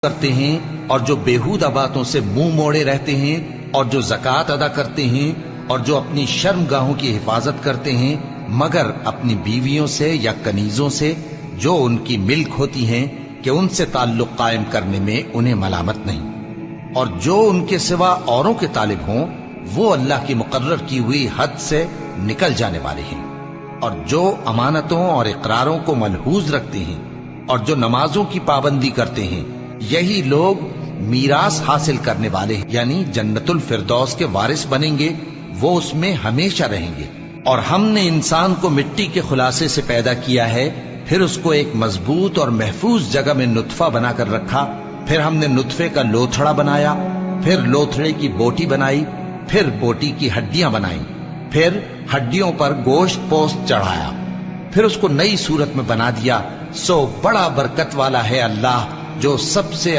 کرتے ہیں اور جو بیہودہ باتوں سے منہ موڑے رہتے ہیں اور جو زکوٰۃ ادا کرتے ہیں اور جو اپنی شرم گاہوں کی حفاظت کرتے ہیں مگر اپنی بیویوں سے یا کنیزوں سے جو ان کی ملک ہوتی ہیں کہ ان سے تعلق قائم کرنے میں انہیں ملامت نہیں، اور جو ان کے سوا اوروں کے طالب ہوں وہ اللہ کی مقرر کی ہوئی حد سے نکل جانے والے ہیں، اور جو امانتوں اور اقراروں کو ملحوظ رکھتے ہیں اور جو نمازوں کی پابندی کرتے ہیں یہی لوگ میراث حاصل کرنے والے ہیں، یعنی جنت الفردوس کے وارث بنیں گے، وہ اس میں ہمیشہ رہیں گے۔ اور ہم نے انسان کو مٹی کے خلاصے سے پیدا کیا ہے، پھر اس کو ایک مضبوط اور محفوظ جگہ میں نطفہ بنا کر رکھا، پھر ہم نے نطفے کا لوتھڑا بنایا، پھر لوتھڑے کی بوٹی بنائی، پھر بوٹی کی ہڈیاں بنائیں، پھر ہڈیوں پر گوشت پوست چڑھایا، پھر اس کو نئی صورت میں بنا دیا۔ سو بڑا برکت والا ہے اللہ جو سب سے